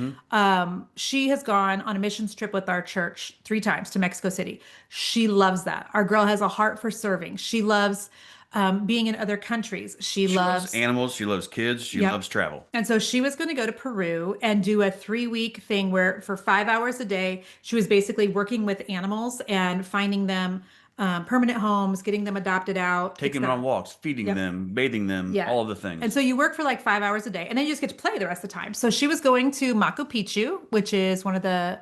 She has gone on a missions trip with our church 3 times to Mexico City. She loves that. Our girl has a heart for serving. She loves being in other countries. She She loves loves, animals. She loves kids. She yep. loves travel. And so she was going to go to Peru and do a 3 week thing where for 5 hours a day, she was basically working with animals and finding them permanent homes, getting them adopted out, Taking them on etc. walks, feeding Yep. them, bathing them, Yeah. all of the And things. so you work for like 5 hours a day, and then you just get to play the rest of the time. So she was going to Machu Picchu, which is one of the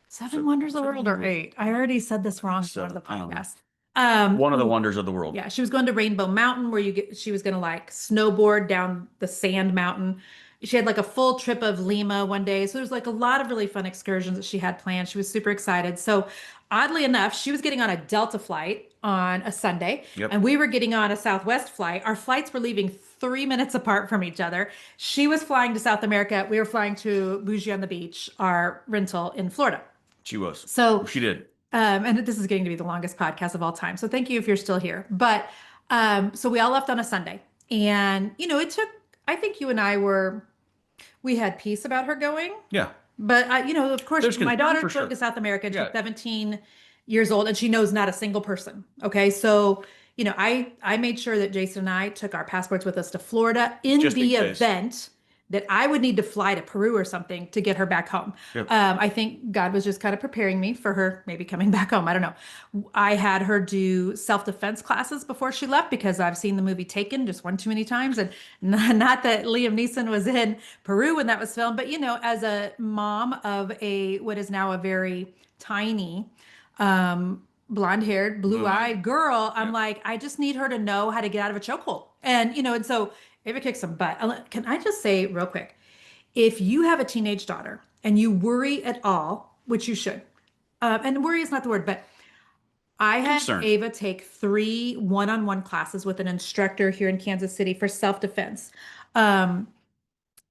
seven So, wonders of the seven world, or wonders. eight. I already said this wrong in one of Seven. the I don't know. podcasts. One of the wonders of the world. Yeah, she was going to Rainbow Mountain where she was going to like snowboard down the sand mountain. She had like a full trip of Lima one day. So there's like a lot of really fun excursions that she had planned. She was super excited. So oddly enough, she was getting on a Delta flight on a Sunday Yep. and we were getting on a Southwest flight. Our flights were leaving 3 minutes apart from each other. She was flying to South America. We were flying to Bougie on the Beach, our rental in Florida. She was. So She did. and this is getting to be the longest podcast of all time. So thank you if you're still here. But so we all left on a Sunday. And, it took, I think you and I we had peace about her going. Yeah. But, of course, There's my concern daughter's for going sure. to South America and she's Yeah. 17 years old and she knows not a single person. Okay. So, I made sure that Jason and I took our passports with us to Florida in Just in the case. event that I would need to fly to Peru or something to get her back home. Yep. I think God was just kind of preparing me for her maybe coming back home. I don't know. I had her do self-defense classes before she left because I've seen the movie Taken just one too many times. And not that Liam Neeson was in Peru when that was filmed, but as a mom of what is now a very tiny, blonde-haired, Blue eye. blue-eyed girl, I'm Yep. like, I just need her to know how to get out of a chokehold. And so Ava kicks some butt. Can I just say real quick, if you have a teenage daughter and you worry at all, which you should, and worry is not the word, but I had Concerned. Ava take 3 one-on-one classes with an instructor here in Kansas City for self-defense. Um,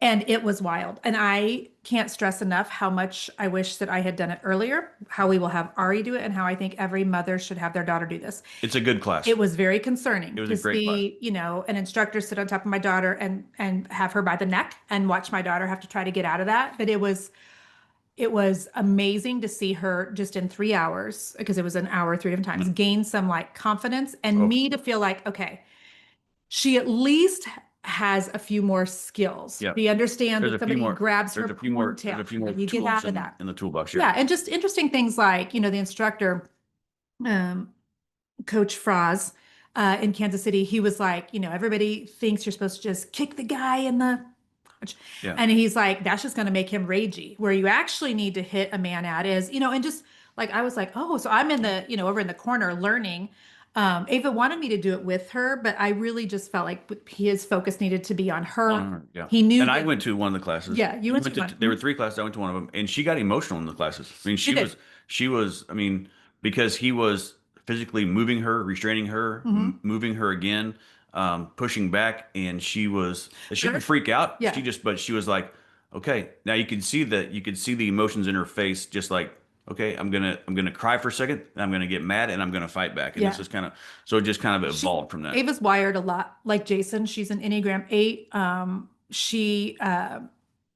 and it was wild. And I can't stress enough how much I wish that I had done it earlier, how we will have Ari do it, and how I think every mother should have their daughter do this. It's a good class. It was very concerning It was to a great class. see, an instructor sit on top of my daughter and have her by the neck and watch my daughter have to try to get out of that. But it was amazing to see her just in 3 hours, because it was an hour 3 different times, gain some like confidence and Oh. me to feel like, okay, she at least has a few more skills. Yeah. She understands There's that a few somebody more. grabs her There's a few more. ponytail. There's a few more You get tools out of that. in the toolbox here. Yeah, and just interesting things like, the instructor, um, Coach Fraz, in Kansas City, he was like, everybody thinks you're supposed to just kick the guy in the. Yeah. And he's like, that's just going to make him ragey. Where you actually need to hit a man at is, and just like, I was like, oh, so I'm in over in the corner learning. Ava wanted me to do it with her, but I really just felt like his focus needed to be on her. Yeah. He knew And I that- went to one of the classes. Yeah, you went to one. There were 3 classes. I went to one of them, and she got emotional in the classes. I mean, She did. she was. I mean, because he was physically moving her, restraining her, Mhm. moving her again, pushing back, and she Sure. didn't freak out. Yeah. But she was like, okay. Now you could see the emotions in her face, just like, okay, I'm gonna cry for a second, and I'm gonna get mad, and I'm gonna fight back. And Yeah. this is so it just kind of evolved from that. Ava's wired a lot like Jason. She's an Enneagram 8.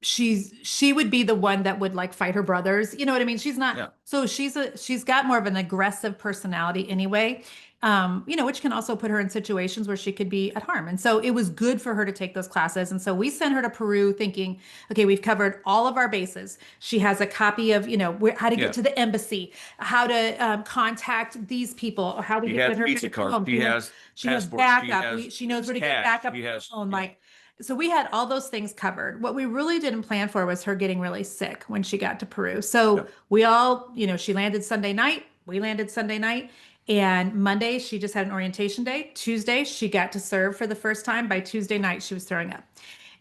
She would be the one that would like fight her brothers. You know what I mean? She's not. Yeah. So she's got more of an aggressive personality anyway. Which can also put her in situations where she could be at harm. And so it was good for her to take those classes. And so we sent her to Peru thinking, okay, we've covered all of our bases. She has a copy of, how to get Yeah. to the embassy, how to contact these people, how we She get has her pizza back card. home. She has She has passport. backup. She knows where to get cash. backup She has- phone. yeah. Like, so we had all those things covered. What we really didn't plan for was her getting really sick when she got to Peru. So Yeah. we all, she landed Sunday night. We landed Sunday night. And Monday, she just had an orientation day. Tuesday, she got to serve for the first time. By Tuesday night, she was throwing up.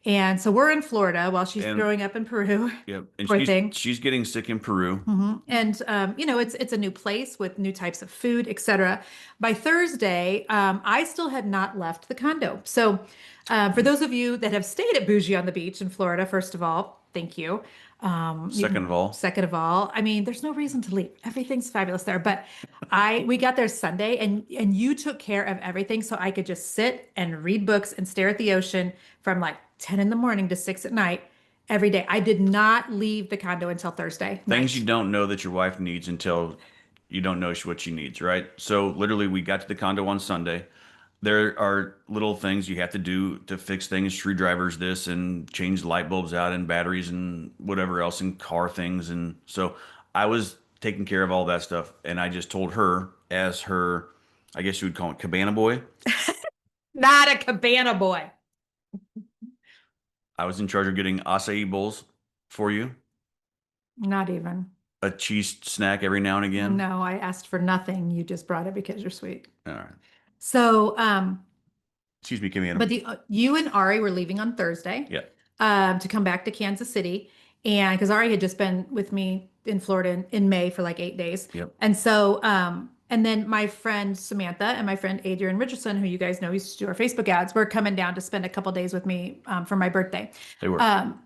And so we're in Florida while she's And- throwing up in Peru. Yeah, and Poor thing. she's getting sick in Peru. Mhm. And it's a new place with new types of food, etc. By Thursday, I still had not left the condo. So, for those of you that have stayed at Bougie on the Beach in Florida, first of all, thank you. Second of all, I mean, there's no reason to leave. Everything's fabulous there. But we got there Sunday, and you took care of everything, so I could just sit and read books and stare at the ocean from like 10 in the morning to 6 at night every day. I did not leave the condo until Thursday things night. you don't know that your wife needs until you don't know what she needs, right? So literally, we got to the condo on Sunday. there are little things you have to do to fix things, screwdrivers, this, and change light bulbs out and batteries and whatever else and car things. And so I was taking care of all that stuff. And I just told her, as her, I guess you would call it cabana boy, Not a cabana boy. I was in charge of getting acai bowls for you, Not even. a cheese snack every now and again. No, I asked for nothing. You just brought it because you're sweet. All right. So, Excuse me, cabana. but you and Ari were leaving on Thursday, Yeah. to come back to Kansas City. And because Ari had just been with me in Florida in May for like 8 days. Yep. And so, and then my friend Samantha and my friend Adrian Richardson, who you guys know used to do our Facebook ads, were coming down to spend a couple days with me, for my birthday. They were.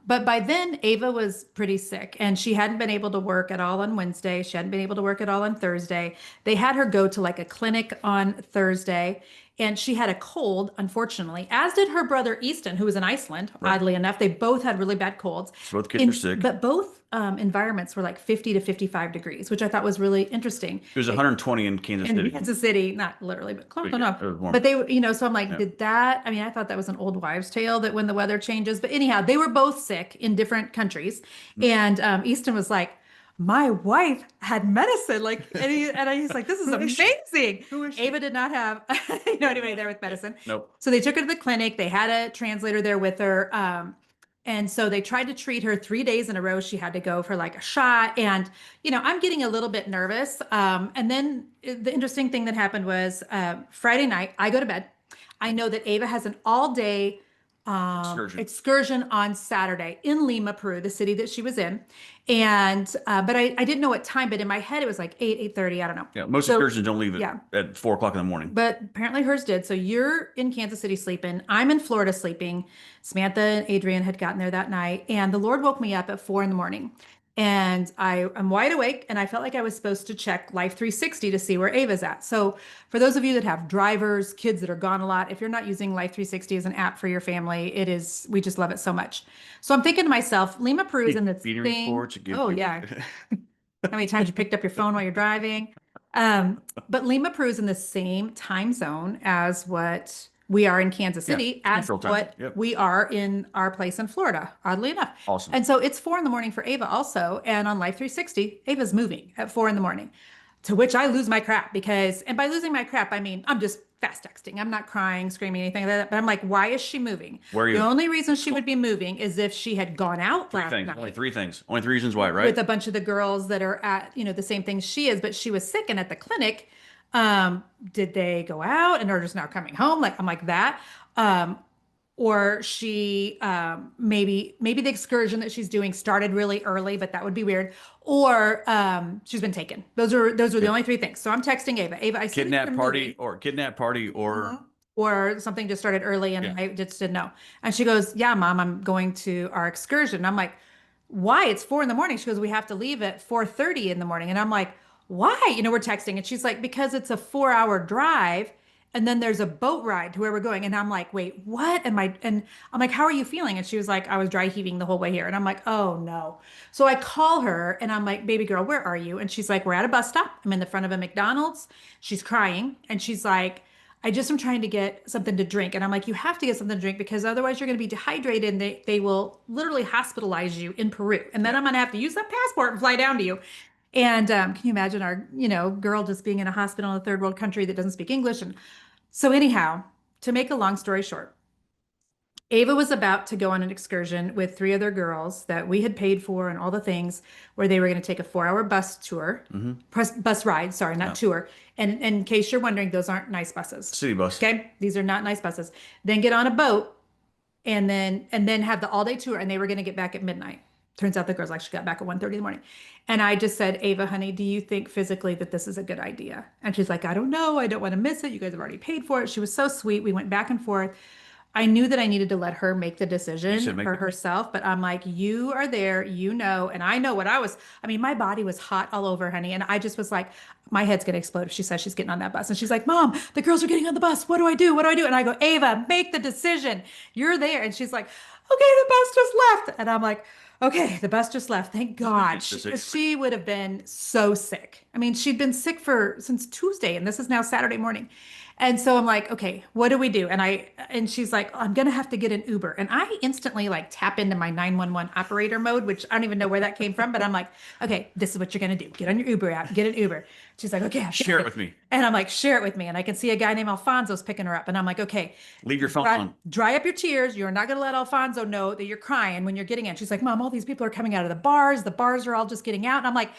But by then, Ava was pretty sick and she hadn't been able to work at all on Wednesday. She hadn't been able to work at all on Thursday. They had her go to like a clinic on Thursday and she had a cold, unfortunately, as did her brother Easton, who was in Iceland, Right. oddly enough. They both had really bad colds. So both kids were sick. But both environments were like 50 to 55 degrees, which I thought was really interesting. It was 120 in Kansas In City. Kansas City, not literally, but close But yeah, enough. it was warm. But they, so I'm like, Yeah. did that? I mean, I thought that was an old wives' tale that when the weather changes. But anyhow, they were both sick in different countries. And Easton was like, my wife had medicine. Like, he's like, this is Who is she? amazing. Who is she? Ava did not have, anybody there with medicine. Nope. So they took her to the clinic. They had a translator there with her. And so they tried to treat her 3 days in a row. She had to go for like a shot. And, I'm getting a little bit nervous. And then the interesting thing that happened was Friday night, I go to bed. I know that Ava has an all day excursion on Saturday in Lima, Peru, the city that she was in. And, but I didn't know what time, but in my head, it was like 8:30. I don't know. Yeah, most So, excursions don't leave yeah. at 4 o'clock in the morning. But apparently hers did. So you're in Kansas City sleeping. I'm in Florida sleeping. Samantha and Adrian had gotten there that night. And the Lord woke me up at 4 in the morning. And I'm wide awake and I felt like I was supposed to check Life 360 to see where Ava's at. So for those of you that have drivers, kids that are gone a lot, if you're not using Life 360 as an app for your family, we just love it so much. So I'm thinking to myself, Lima, Peru is in the Feeding thing. reports. Oh, yeah. How many times you picked up your phone while you're driving? But Lima, Peru is in the same time zone as what we are in Kansas Yeah, City, as Central time. what Yep. we are in our place in Florida, oddly enough. Awesome. And so it's 4 in the morning for Ava also. And on Life 360, Ava's moving at 4 in the morning, to which I lose my crap and by losing my crap, I mean, I'm just fast texting. I'm not crying, screaming, anything like that. But I'm like, why is she moving? Where are you? The only reason she would be moving is if she had gone out last night Only three things. Only three reasons why, right? with a bunch of the girls that are at, the same thing she is, but she was sick and at the clinic. Did they go out and are just now coming home? Like, I'm like that. Or she, maybe the excursion that she's doing started really early, but that would be weird. Or, she's been taken. Those are the only three things. So I'm texting Ava. Ava, I see that Kidnap you're party moving. or kidnap party or Or something just started early and Yeah. I just didn't know. And she goes, yeah, Mom, I'm going to our excursion. And I'm like, why? It's 4 in the morning. She goes, we have to leave at 4:30 in the morning. And I'm like, why? We're texting. And she's like, because it's a 4-hour drive. And then there's a boat ride to where we're going. And I'm like, wait, what? And I'm like, how are you feeling? And she was like, I was dry heaving the whole way here. And I'm like, oh no. So I call her and I'm like, baby girl, where are you? And she's like, we're at a bus stop. I'm in the front of a McDonald's. She's crying. And she's like, I just am trying to get something to drink. And I'm like, you have to get something to drink because otherwise you're going to be dehydrated and they will literally hospitalize you in Peru. And then I'm going to have to use that passport and fly down to you. And can you imagine our, girl just being in a hospital in a third world country that doesn't speak English? And so anyhow, to make a long story short, Ava was about to go on an excursion with 3 other girls that we had paid for and all the things where they were going to take a 4-hour bus tour, bus ride, sorry, not tour. And in case you're wondering, those aren't nice buses. city bus. Okay. These are not nice buses. Then get on a boat and then have the all day tour. And they were going to get back at midnight. Turns out the girls actually got back at 1:30 in the morning. And I just said, Ava, honey, do you think physically that this is a good idea? And she's like, I don't know. I don't want to miss it. You guys have already paid for it. She was so sweet. We went back and forth. I knew that I needed to let her make the decision for herself, but I'm like, you are there, and I know what my body was hot all over, honey. And I just was like, my head's going to explode if she says she's getting on that bus. And she's like, Mom, the girls are getting on the bus. What do I do? What do I do? And I go, Ava, make the decision. You're there. And she's like, okay, the bus just left. And I'm like, okay, the bus just left. Thank God. She would have been so sick. I mean, she'd been sick since Tuesday, and this is now Saturday morning. And so I'm like, okay, what do we do? And she's like, I'm gonna have to get an Uber. And I instantly like tap into my 911 operator mode, which I don't even know where that came from, but I'm like, okay, this is what you're gonna do. Get on your Uber app, get an Uber. She's like, okay, I've got Share it it. with me. And I'm like, share it with me. And I can see a guy named Alfonso's picking her up. And I'm like, okay, Leave your phone dry, on. dry up your tears. You're not gonna let Alfonso know that you're crying when you're getting in. She's like, Mom, all these people are coming out of the bars. The bars are all just getting out. And I'm like,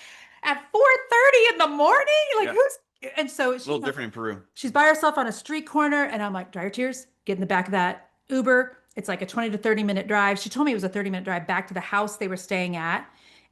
at 4:30 in the morning? Like Yeah. who's and so A little different in Peru. she's by herself on a street corner, and I'm like, dry your tears, get in the back of that Uber. It's like a 20 to 30-minute drive. She told me it was a 30-minute drive back to the house they were staying at.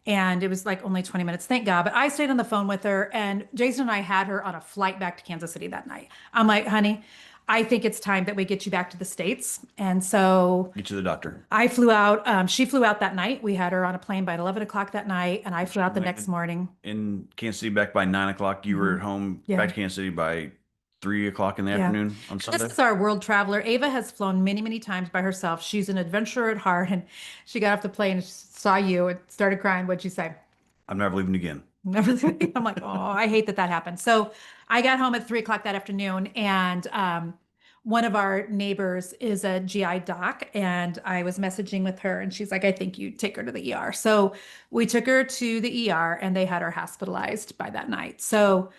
And it was like only 20 minutes, thank God. But I stayed on the phone with her, and Jason and I had her on a flight back to Kansas City that night. I'm like, honey, I think it's time that we get you back to the States. And so Get to the doctor. I flew out. She flew out that night. We had her on a plane by 11 o'clock that night, and I flew out the next Landed morning. in Kansas City back by 9 o'clock. You were Mhm. at home back Yeah. to Kansas City by 3 o'clock in the Yeah. afternoon on This Sunday. is our world traveler. Ava has flown many, many times by herself. She's an adventurer at heart. And she got off the plane and saw you and started crying. What'd you say? I'm never leaving again. Never. I'm like, oh, I hate that that happened. So I got home at 3 o'clock that afternoon, and one of our neighbors is a GI doc, and I was messaging with her, and she's like, I think you take her to the ER. So we took her to the ER, and they had her hospitalized by that night. So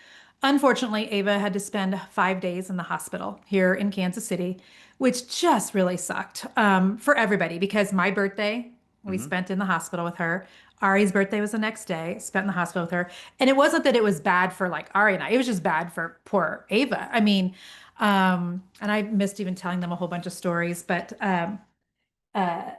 unfortunately, Ava had to spend 5 days in the hospital here in Kansas City, which just really sucked for everybody because my birthday we Hmm. spent in the hospital with her. Ari's birthday was the next day, spent in the hospital with her. And it wasn't that it was bad for like Ari and I, it was just bad for poor Ava. I mean, and I missed even telling them a whole bunch of stories, but uh,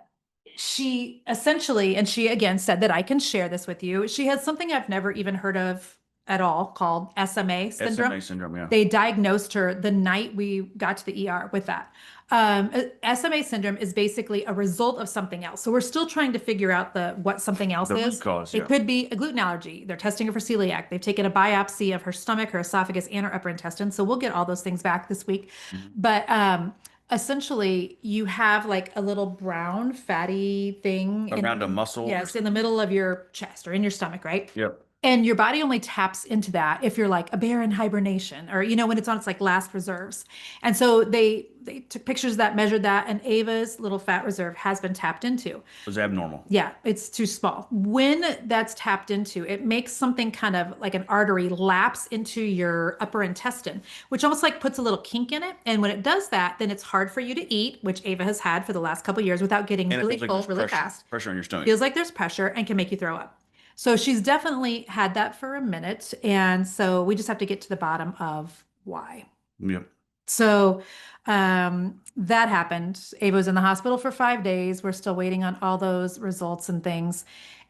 she essentially, and she again said that I can share this with you. She has something I've never even heard of at all called SMA syndrome. SMA syndrome, yeah. They diagnosed her the night we got to the ER with that. SMA syndrome is basically a result of something else. So we're still trying to figure out the what something else The root is. cause, It yeah. could be a gluten allergy. They're testing her for celiac. They've taken a biopsy of her stomach, her esophagus, and her upper intestine. So we'll get all those things back this week. Mhm. But essentially, you have like a little brown fatty thing Around a in, muscle or yes, in the something. middle of your chest or in your stomach, right? Yep. And your body only taps into that if you're like a bear in hibernation or when it's on its like last reserves. And so they took pictures of that, measured that, and Ava's little fat reserve has been tapped into. Was abnormal. Yeah, it's too small. When that's tapped into, it makes something kind of like an artery lapse into your upper intestine, which almost like puts a little kink in it. And when it does that, then it's hard for you to eat, which Ava has had for the last couple of years without getting And it really feels like full there's really pressure, fast. pressure on your stomach. Feels like there's pressure and can make you throw up. So she's definitely had that for a minute. And so we just have to get to the bottom of why. Yep. So that happened. Ava was in the hospital for 5 days. We're still waiting on all those results and things.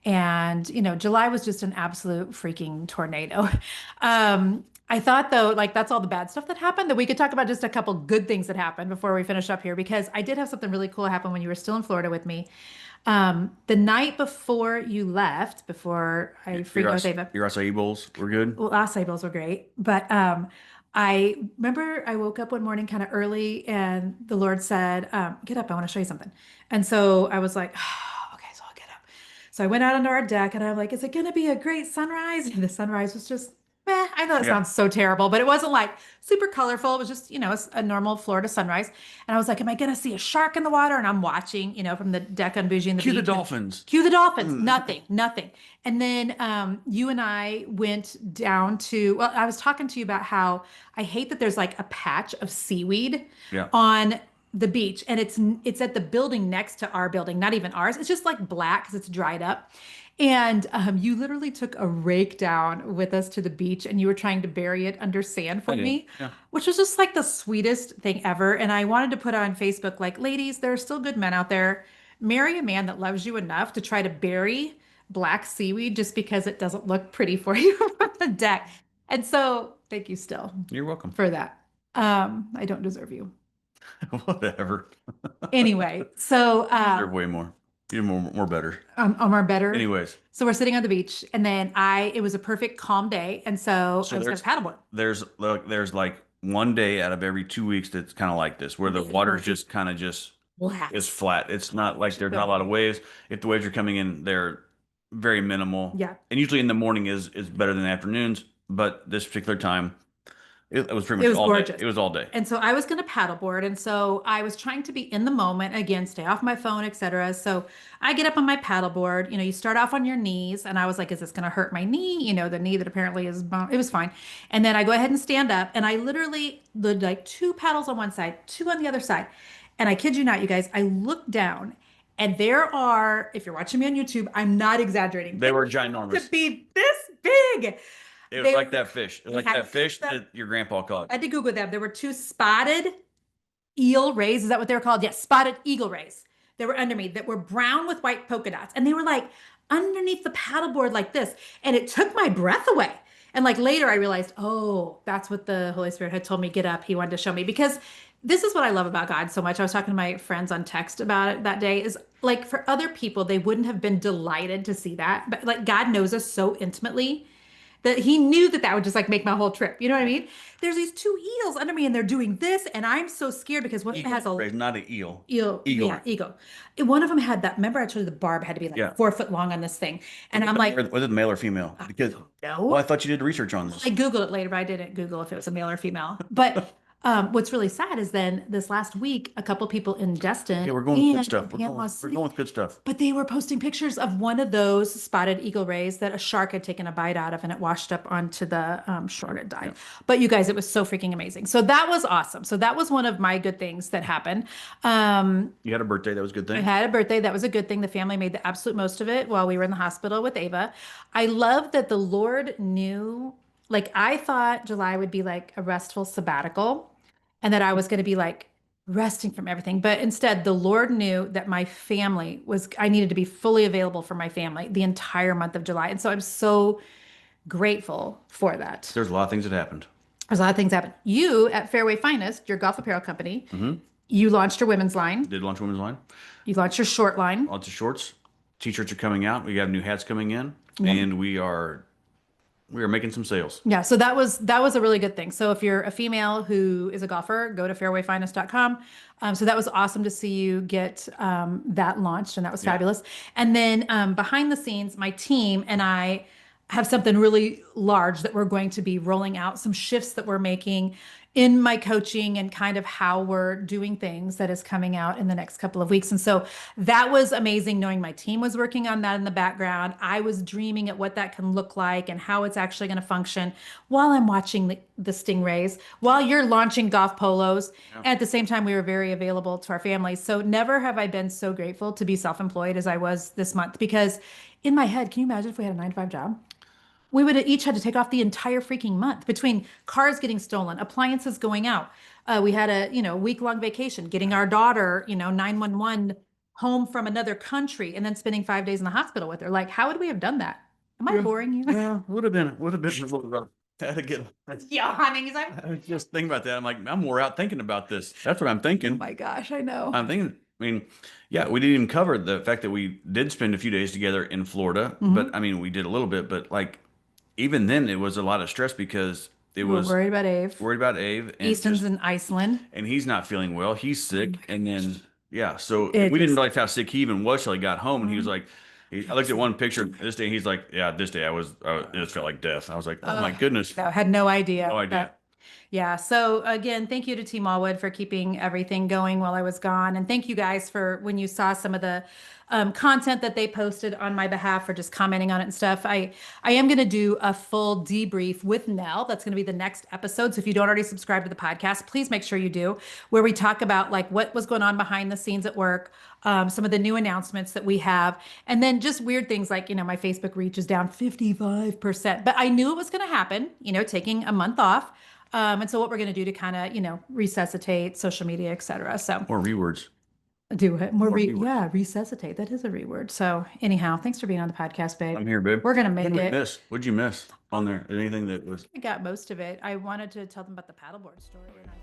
And, July was just an absolute freaking tornado. I thought though, like that's all the bad stuff that happened, that we could talk about just a couple good things that happened before we finish up here, because I did have something really cool happen when you were still in Florida with me. The night before you left, before I freaked out with Ava, Your acai bowls were good. well, acai bowls were great, but I remember I woke up one morning kind of early, and the Lord said, "Get up, I want to show you something." And so I was like, "Okay, so I'll get up." So I went out onto our deck, and I'm like, "Is it going to be a great sunrise?" And the sunrise was just, meh. I know it Yeah. sounds so terrible, but it wasn't like super colorful. It was just, a normal Florida sunrise. And I was like, "Am I going to see a shark in the water?" And I'm watching, from the deck on Bougie and the Cue the beach. dolphins. Cue the dolphins. Mm. Nothing, nothing. And then you and I went down to, well, I was talking to you about how I hate that there's like a patch of seaweed Yeah. on the beach, and it's at the building next to our building, not even ours. It's just like black because it's dried up. And you literally took a rake down with us to the beach, and you were trying to bury it under sand I for did. me, Yeah. which was just like the sweetest thing ever. And I wanted to put on Facebook, like, ladies, there are still good men out there. Marry a man that loves you enough to try to bury black seaweed just because it doesn't look pretty for you from the deck. And so, thank you still You're welcome. for that. I don't deserve you. Whatever. Anyway, so You deserve way more. You're more better. are better. Anyways, So we're sitting on the beach, and then it was a perfect calm day, and so I so was going to paddleboard. there's like one day out of every 2 weeks that's kind of like this, where the water's just kind of just is Relax. flat. It's not like there's not a lot of waves. If the waves are coming in, they're very minimal. Yeah. And usually in the morning is better than afternoons, but this particular time It was pretty It much was all day. gorgeous. It was all day. And so I was going to paddleboard. And so I was trying to be in the moment again, stay off my phone, etc. So I get up on my paddleboard. You start off on your knees. And I was like, is this going to hurt my knee? The knee that apparently it was fine. And then I go ahead and stand up. And I literally did like two paddles on one side, two on the other side. And I kid you not, you guys, I look down and there are, if you're watching me on YouTube, I'm not exaggerating. They were To ginormous. be this big. It was They like that fish. It was like that fish I that your grandpa caught. had to Google them. There were two spotted eel rays. Is that what they were called? Yes, spotted eagle rays. They were under me that were brown with white polka dots. And they were like underneath the paddleboard like this. And it took my breath away. And like later I realized, oh, that's what the Holy Spirit had told me, get up. He wanted to show me because this is what I love about God so much. I was talking to my friends on text about it that day is like for other people, they wouldn't have been delighted to see that. But like God knows us so intimately that he knew that that would just like make my whole trip. You know what I mean? There's these two eels under me and they're doing this. And I'm so scared because one of them has a Right, not an eel. eel. Eagle. Yeah, eagle. And one of them had that. Remember, I told you the barb had to be like Yeah. 4 foot long on this thing. And I'm like, Was it male or female? Because no. well, I thought you did research on this. I Googled it later, but I didn't Google if it was a male or female. But what's really sad is then this last week, a couple people in Destin Yeah, we're going with good and stuff. We're Panama going City, with good stuff. but they were posting pictures of one of those spotted eagle rays that a shark had taken a bite out of and it washed up onto the shore and it died. Yeah. But you guys, it was so freaking amazing. So that was awesome. So that was one of my good things that happened. You had a birthday. That was a good I thing. had a birthday. That was a good thing. The family made the absolute most of it while we were in the hospital with Ava. I love that the Lord knew, like, I thought July would be like a restful sabbatical and that I was going to be like resting from everything. But instead, the Lord knew that my family was, I needed to be fully available for my family the entire month of July. And so I'm so grateful for that. There's a lot of things that happened. There's a lot of things happen. You at Fairway Finest, your golf apparel company, Mm-hmm. you launched your women's line. Did launch women's line. You launched your short line. Lots of shorts. T-shirts are coming out. We have new hats coming in, Yeah. and we are making some sales. Yeah, so that was a really good thing. So if you're a female who is a golfer, go to fairwayfinest.com. So that was awesome to see you get that launched, and that was Yeah. fabulous. And then behind the scenes, my team and I have something really large that we're going to be rolling out, some shifts that we're making in my coaching and kind of how we're doing things that is coming out in the next couple of weeks. And so that was amazing knowing my team was working on that in the background. I was dreaming at what that can look like and how it's actually going to function while I'm watching the Stingrays, while you're launching golf polos. Yeah. And at the same time, we were very available to our families. So never have I been so grateful to be self-employed as I was this month, because in my head, can you imagine if we had a 9 to 5 job? We would have each had to take off the entire freaking month between cars getting stolen, appliances going out. We had a, week-long vacation, getting our daughter, 911 home from another country and then spending 5 days in the hospital with her. Like, how would we have done that? Am I boring you? Yeah, would have been a little rough. Had to get. Yeah, honey. He's like, I was just thinking about that. I'm like, I'm wore out thinking about this. That's what I'm oh thinking. my gosh, I know. I'm thinking. I mean, yeah, we didn't even cover the fact that we did spend a few days together in Florida, but I mean, we did a little bit, but like, even then, it was a lot of stress because it We're was worried about Ave, and Easton's in Iceland. and he's not feeling well. He's sick, and then yeah, so It we didn't is- realize how sick he even was till he got home, and he was like, I looked at one picture this day, and he's like, yeah, this day it just felt like death. I was like, oh my goodness, No, had no idea. no idea. Yeah. So again, thank you to Team Allwood for keeping everything going while I was gone. And thank you guys for when you saw some of the content that they posted on my behalf, for just commenting on it and stuff. I am going to do a full debrief with Nell. That's going to be the next episode. So if you don't already subscribe to the podcast, please make sure you do, where we talk about like what was going on behind the scenes at work, some of the new announcements that we have, and then just weird things like, my Facebook reach is down 55%, but I knew it was going to happen, taking a month off. And so what we're going to do to kind of, resuscitate social media, et cetera. So Or rewords. do it more. Reword. Resuscitate. That is a reword. So anyhow, thanks for being on the podcast, babe. I'm here, babe. We're going to make What did we it. miss? What'd you miss on there? Anything that was? I got most of it. I wanted to tell them about the paddleboard story. And I